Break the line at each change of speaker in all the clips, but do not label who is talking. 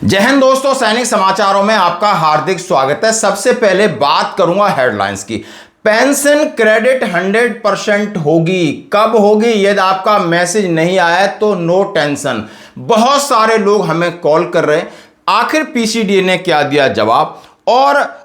जय हिंद दोस्तों, सैनिक समाचारों में आपका हार्दिक स्वागत है। सबसे पहले बात करूंगा हेडलाइंस की। पेंशन क्रेडिट 100% होगी। कब होगी? यदि आपका मैसेज नहीं आया तो नो टेंशन। बहुत सारे लोग हमें कॉल कर रहे हैं, आखिर पीसीडीए ने क्या दिया जवाब। और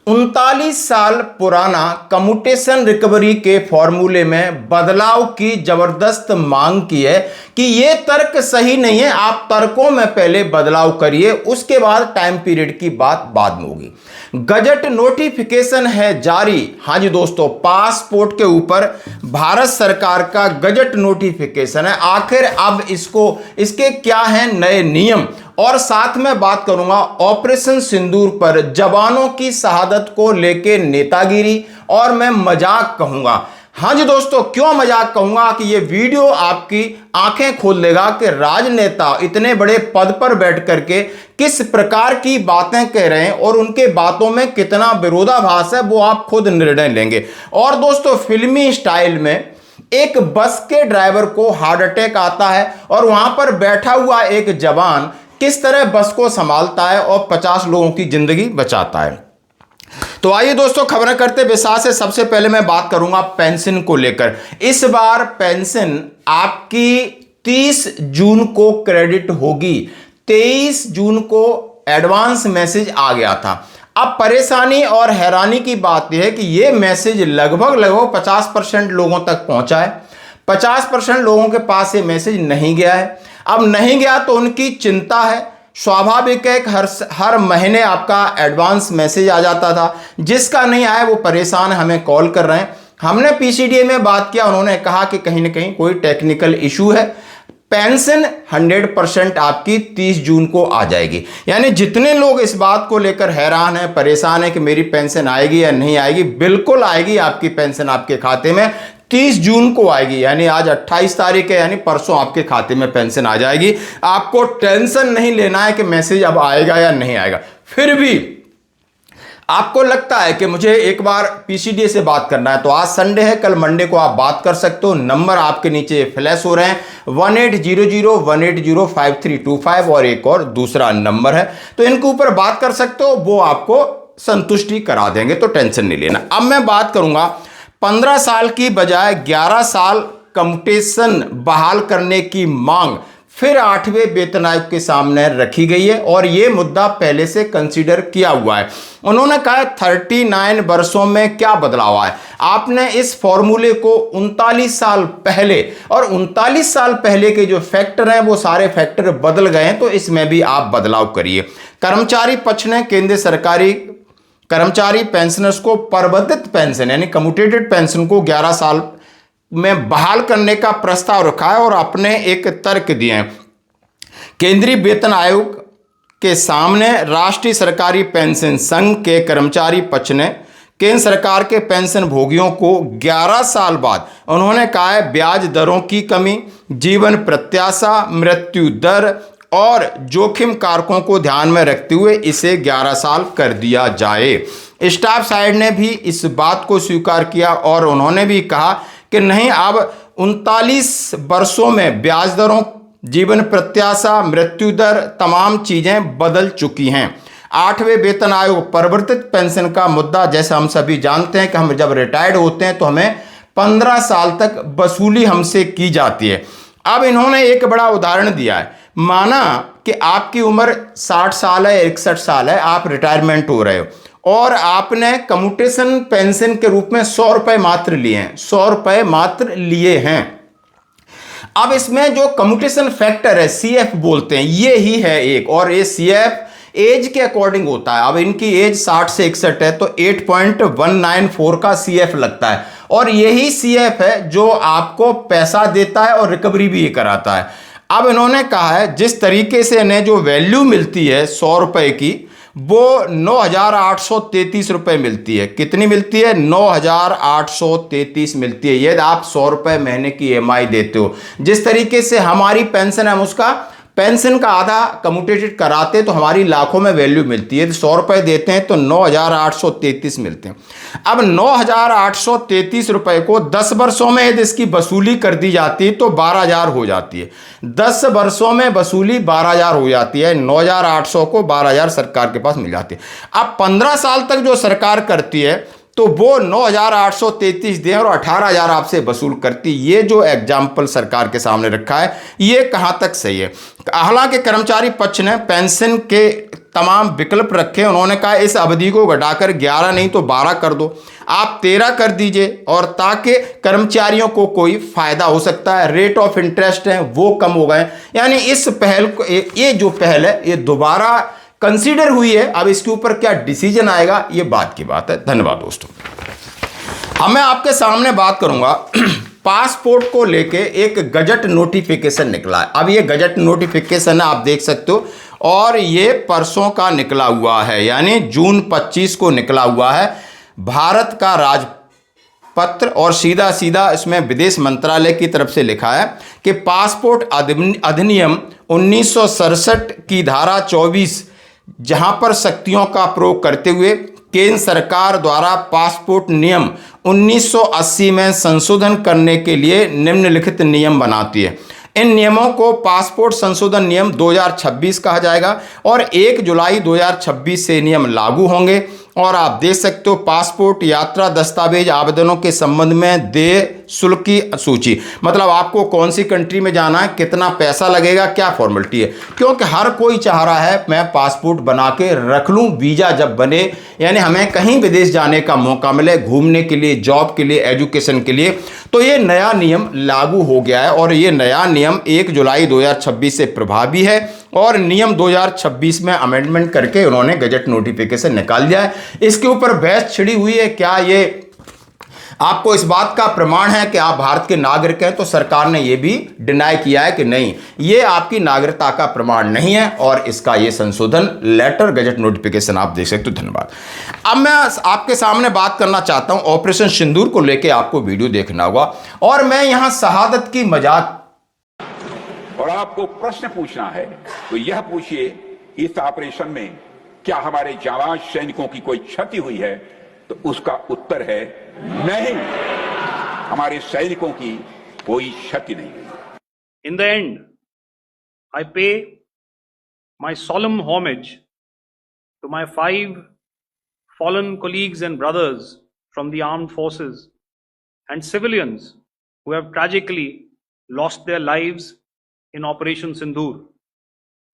39 साल पुराना कम्यूटेशन रिकवरी के फॉर्मूले में बदलाव की जबरदस्त मांग की है कि यह तर्क सही नहीं है, आप तर्कों में पहले बदलाव करिए, उसके बाद टाइम पीरियड की बात बाद में होगी। गजट नोटिफिकेशन है जारी। हाँ जी दोस्तों, पासपोर्ट के ऊपर भारत सरकार का गजट नोटिफिकेशन है। आखिर अब इसके क्या हैं नए नियम, और साथ में बात करूंगा ऑपरेशन सिंदूर पर जवानों की शहादत को लेकर नेतागिरी, और मैं मजाक कहूंगा। हाँ जी दोस्तों, क्यों मजाक कहूंगा कि यह वीडियो आपकी आंखें खोल देगा कि राजनेता इतने बड़े पद पर बैठ करके किस प्रकार की बातें कह रहे हैं और उनके बातों में कितना विरोधाभास है, वो आप खुद निर्णय लेंगे। और दोस्तों, फिल्मी स्टाइल में एक बस के ड्राइवर को हार्ट अटैक आता है और वहां पर बैठा हुआ एक जवान किस तरह बस को संभालता है और 50 लोगों की जिंदगी बचाता है। तो आइए दोस्तों, खबरें करते विस्तार से। सबसे पहले मैं बात करूंगा पेंशन को लेकर। इस बार पेंशन आपकी 30 जून को क्रेडिट होगी। 23 जून को एडवांस मैसेज आ गया था। अब परेशानी और हैरानी की बात यह है कि यह मैसेज लगभग 50% लोगों तक पहुंचा है। 50% लोगों के पास ये मैसेज नहीं गया है। अब नहीं गया तो उनकी चिंता है। स्वाभाविक है कि हर महीने आपका एडवांस मैसेज आ जाता था। जिसका नहीं आया वो परेशान, हमें कॉल कर रहे हैं। हमने पीसीडीए में बात किया, उन्होंने कहा कि कहीं ना कहीं कोई टेक्निकल इशू है। पेंशन 100% आपकी 30 जून को आ जाएगी। यानी जितने लोग इस बात को लेकर हैरान हैं, परेशान हैं कि मेरी पेंशन आएगी या नहीं आएगी, बिल्कुल आएगी। आपकी पेंशन आपके खाते में 30 जून को आएगी। यानी आज 28 तारीख है, यानी परसों आपके खाते में पेंशन आ जाएगी। आपको टेंशन नहीं लेना है कि मैसेज अब आएगा या नहीं आएगा। फिर भी आपको लगता है कि मुझे एक बार पीसीडीए से बात करना है, तो आज संडे है, कल मंडे को आप बात कर सकते हो। नंबर आपके नीचे फ्लैश हो रहे हैं, 1800-180-5325, और एक और दूसरा नंबर है, तो इनके ऊपर बात कर सकते हो। वो आपको संतुष्टि करा देंगे, तो टेंशन नहीं लेना। अब मैं बात करूंगा 15 साल की बजाय 11 साल कम्यूटेशन बहाल करने की मांग फिर 8वें वेतन आयोग के सामने रखी गई है, और यह मुद्दा पहले से कंसीडर किया हुआ है। उन्होंने कहा 39 वर्षों में क्या बदलाव आया। आपने इस फॉर्मूले को 39 साल पहले, और 39 साल पहले के जो फैक्टर हैं वो सारे फैक्टर बदल गए हैं, तो इसमें भी आप बदलाव करिए। कर्मचारी पक्ष ने केंद्र सरकारी कर्मचारी पेंशनर्स को परिवर्तित पेंशन यानी कम्यूटेटेड पेंशन को 11 साल में बहाल करने का प्रस्ताव रखा है, और अपने एक तर्क दिए हैं। केंद्रीय वेतन आयोग के सामने राष्ट्रीय सरकारी पेंशन संघ के कर्मचारी पक्ष ने केंद्र सरकार के पेंशन भोगियों को 11 साल बाद, उन्होंने कहा है, ब्याज दरों की कमी, जीवन प्रत्याशा, मृत्यु दर और जोखिम कारकों को ध्यान में रखते हुए इसे 11 साल कर दिया जाए। स्टाफ साइड ने भी इस बात को स्वीकार किया, और उन्होंने भी कहा कि नहीं, अब 39 वर्षों में ब्याज दरों, जीवन प्रत्याशा, मृत्यु दर, तमाम चीजें बदल चुकी हैं। 8वें वेतन आयोग परिवर्तित पेंशन का मुद्दा, जैसे हम सभी जानते हैं कि हम जब रिटायर्ड होते हैं तो हमें 15 साल तक वसूली हमसे की जाती है। अब इन्होंने एक बड़ा उदाहरण दिया है। माना कि आपकी उम्र 60 साल है, 61 साल है, आप रिटायरमेंट हो रहे हो, और आपने कम्यूटेशन पेंशन के रूप में 100 रुपए मात्र लिए हैं। 100 रुपए मात्र लिए हैं। अब इसमें जो कम्यूटेशन फैक्टर है, सीएफ बोलते हैं, ये ही है एक, और ये सीएफ एज के अकॉर्डिंग होता है। अब इनकी एज 60 से 61 है, तो 8.194 का सीएफ लगता है, और यही सीएफ है जो आपको पैसा देता है और रिकवरी भी कराता है। अब इन्होंने कहा है जिस तरीके से इन्हें जो वैल्यू मिलती है 100 रुपए की, वो 9,833 रुपए मिलती है। कितनी मिलती है? 9,833 मिलती है। यदि आप 100 रुपए महीने की ईएमआई देते हो, जिस तरीके से हमारी पेंशन है उसका पेंशन का आधा कम्यूटेटेड कराते तो हमारी लाखों में वैल्यू मिलती है। 100 रुपये देते हैं तो 9,833 मिलते हैं। अब 9,833 रुपये को 10 वर्षों में यदि इसकी वसूली कर दी जाती है तो 12,000 हो जाती है। 10 वर्षों में वसूली 12,000 हो जाती है। 9,800 को 12,000 सरकार के पास मिल जाती है। अब 15 साल तक जो सरकार करती है तो वो 9,833 दें और 18,000 आपसे वसूल करती। ये जो एग्जाम्पल सरकार के सामने रखा है ये कहाँ तक सही है? हालांकि कर्मचारी पक्ष ने पेंशन के तमाम विकल्प रखे। उन्होंने कहा इस अवधि को घटाकर 11 नहीं तो 12 कर दो, आप 13 कर दीजिए, और ताकि कर्मचारियों को कोई फायदा हो सकता है। रेट ऑफ इंटरेस्ट है वो कम हो गए। यानी इस पहल को, ये जो पहल है ये दोबारा कंसीडर हुई है। अब इसके ऊपर क्या डिसीजन आएगा ये बात की बात है। धन्यवाद दोस्तों। अब मैं आपके सामने बात करूंगा पासपोर्ट को लेके एक गजट नोटिफिकेशन निकला है। अब ये गजट नोटिफिकेशन है, आप देख सकते हो, और ये परसों का निकला हुआ है, यानी जून 25 को निकला हुआ है। भारत का राजपत्र, और सीधा सीधा इसमें विदेश मंत्रालय की तरफ से लिखा है कि पासपोर्ट अधिनियम 1967 की धारा 24, जहां पर शक्तियों का प्रयोग करते हुए केंद्र सरकार द्वारा पासपोर्ट नियम 1980 में संशोधन करने के लिए निम्नलिखित नियम बनाती है। इन नियमों को पासपोर्ट संशोधन नियम 2026 कहा जाएगा और 1 जुलाई 2026 से नियम लागू होंगे। और आप देख सकते हो पासपोर्ट यात्रा दस्तावेज आवेदनों के संबंध में देय शुल्क की सूची, मतलब आपको कौन सी कंट्री में जाना है, कितना पैसा लगेगा, क्या फॉर्मेलिटी है। क्योंकि हर कोई चाह रहा है मैं पासपोर्ट बना के रख लूं, वीजा जब बने, यानी हमें कहीं विदेश जाने का मौका मिले, घूमने के लिए, जॉब के लिए, एजुकेशन के लिए। तो ये नया नियम लागू हो गया है और ये नया नियम 1 जुलाई 2026 से प्रभावी है और नियम 2026 में अमेंडमेंट करके उन्होंने गजट नोटिफिकेशन निकाल दिया है। इसके ऊपर बहस छिड़ी हुई है, क्या ये आपको इस बात का प्रमाण है कि आप भारत के नागरिक हैं? तो सरकार ने यह भी डिनाई किया है कि नहीं, ये आपकी नागरिकता का प्रमाण नहीं है और इसका ये संशोधन लेटर गजट नोटिफिकेशन आप देख सकते हो। धन्यवाद। अब मैं आपके सामने बात करना चाहता हूं ऑपरेशन सिंदूर को लेकर, आपको वीडियो देखना होगा और मैं यहां शहादत की मजाक
और आपको प्रश्न पूछना है तो यह पूछिए, इस ऑपरेशन में क्या हमारे जाबाज सैनिकों की कोई क्षति हुई है? तो उसका उत्तर है नहीं, हमारे सैनिकों की कोई क्षति नहीं हुई।
In the end, I pay my solemn homage to my 5 fallen colleagues and brothers from the armed forces and civilians who have tragically lost their lives in Operation Sindoor.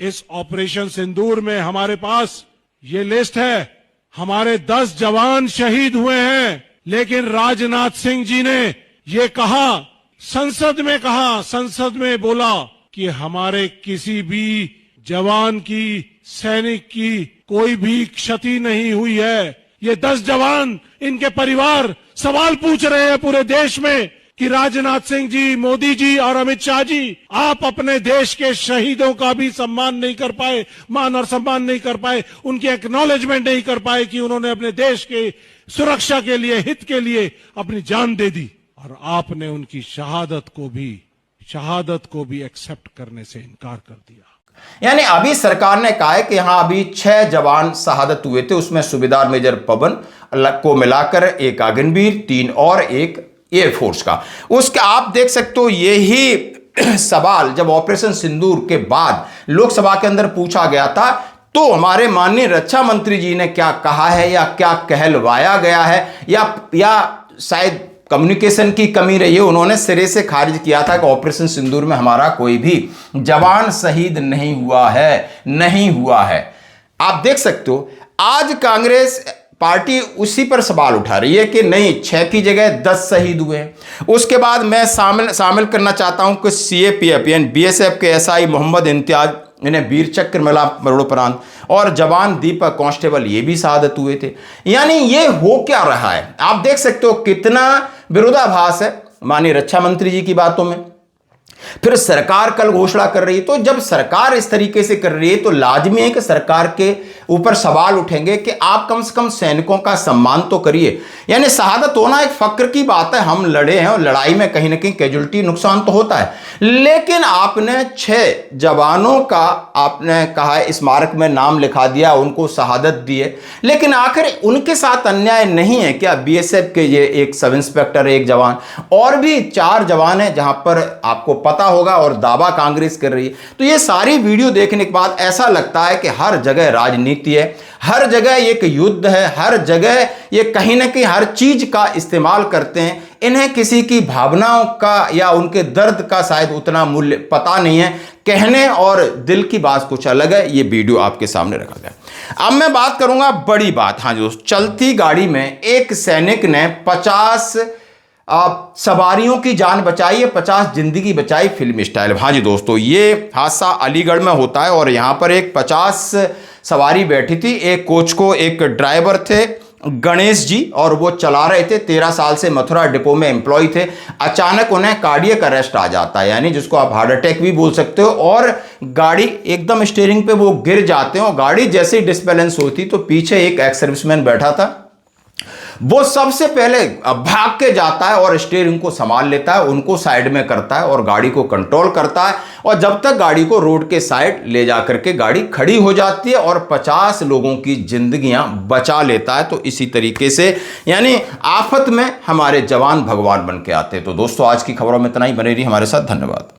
इस ऑपरेशन सिंदूर में हमारे पास ये लिस्ट है, हमारे 10 जवान शहीद हुए हैं, लेकिन राजनाथ सिंह जी ने ये कहा, संसद में बोला कि हमारे किसी भी जवान की, सैनिक की कोई भी क्षति नहीं हुई है। ये 10 जवान, इनके परिवार सवाल पूछ रहे हैं पूरे देश में कि राजनाथ सिंह जी, मोदी जी और अमित शाह जी, आप अपने देश के शहीदों का भी सम्मान नहीं कर पाए, मान और सम्मान नहीं कर पाए, उनकी एक्नॉलेजमेंट नहीं कर पाए कि उन्होंने अपने देश के सुरक्षा के लिए, हित के लिए अपनी जान दे दी, और आपने उनकी शहादत को भी एक्सेप्ट करने से इनकार कर दिया।
यानी अभी सरकार ने कहा है कि यहां अभी 6 जवान शहादत हुए थे, उसमें सूबेदार मेजर पवन को मिलाकर एक अग्निवीर, 3 और एक एयरफोर्स का। उसके आप देख सकते हो यही सवाल जब ऑपरेशन सिंदूर के बाद लोकसभा के अंदर पूछा गया था तो हमारे माननीय रक्षा मंत्री जी ने क्या कहा है या क्या कहलवाया गया है या शायद कम्युनिकेशन की कमी रही है, उन्होंने सिरे से खारिज किया था कि ऑपरेशन सिंदूर में हमारा कोई भी जवान शहीद नहीं हुआ है। आप देख सकते हो आज कांग्रेस पार्टी उसी पर सवाल उठा रही है कि नहीं, 6 की जगह 10 शहीद हुए हैं। उसके बाद मैं शामिल करना चाहता हूं कि सीएपीएफ यानी बीएसएफ के एसआई मोहम्मद इम्तियाज, इन्हें वीर चक्र मिला मरणोपरांत, और जवान दीपक कांस्टेबल ये भी शहादत हुए थे। यानी ये हो क्या रहा है, आप देख सकते हो कितना विरोधाभास है माननीय रक्षा मंत्री जी की बातों में। फिर सरकार कल घोषणा कर रही है। तो जब सरकार इस तरीके से कर रही है तो लाजमी है कि सरकार के ऊपर सवाल उठेंगे कि आप कम से कम सैनिकों का सम्मान तो करिए। यानी शहादत होना एक फक्र की बात है, हम लड़े हैं और लड़ाई में कहीं ना कहीं कैजुअल्टी नुकसान तो होता है, लेकिन आपने 6 जवानों का आपने कहा स्मारक में नाम लिखा दिया, उनको शहादत दी है, लेकिन आखिर उनके साथ अन्याय नहीं है क्या? बीएसएफ के ये एक सब इंस्पेक्टर, एक जवान और भी 4 जवान हैं जहां पर आपको पता होगा और दावा कांग्रेस कर रही है। तो ये सारी वीडियो देखने के बाद ऐसा लगता है कि हर जगह राजनीति है, हर जगह एक युद्ध है, हर जगह ये कहीं ना कहीं हर चीज का इस्तेमाल करते हैं। इन्हें किसी की भावनाओं का या उनके दर्द का शायद उतना मूल्य पता नहीं है। कहने और दिल की बात कुछ अलग है। ये वीडियो आपके सामने रखा गया। अब मैं बात करूंगा बड़ी बात। हाँ जो चलती गाड़ी में एक सैनिक ने 50 सवारियों की जान बचाई है, 50 जिंदगी बचाई, फिल्म स्टाइल। हाँ जी दोस्तों, ये हादसा अलीगढ़ में होता है और यहाँ पर एक 50 सवारी बैठी थी। एक कोच को एक ड्राइवर थे गणेश जी और वो चला रहे थे। 13 साल से मथुरा डिपो में एम्प्लॉय थे। अचानक उन्हें कार्डियक अरेस्ट आ जाता है, यानी जिसको आप हार्ट अटैक भी बोल सकते हो, और गाड़ी एकदम स्टीयरिंग पे वो गिर जाते हैं और गाड़ी जैसे ही डिसबैलेंस होती तो पीछे एक एक्स सर्विसमैन बैठा था, वो सबसे पहले भाग के जाता है और स्टीयरिंग को संभाल लेता है, उनको साइड में करता है और गाड़ी को कंट्रोल करता है, और जब तक गाड़ी को रोड के साइड ले जाकर के गाड़ी खड़ी हो जाती है और 50 लोगों की जिंदगियां बचा लेता है। तो इसी तरीके से यानी आफत में हमारे जवान भगवान बन के आते हैं। तो दोस्तों आज की खबरों में इतना ही, बने रहिए हमारे साथ। धन्यवाद।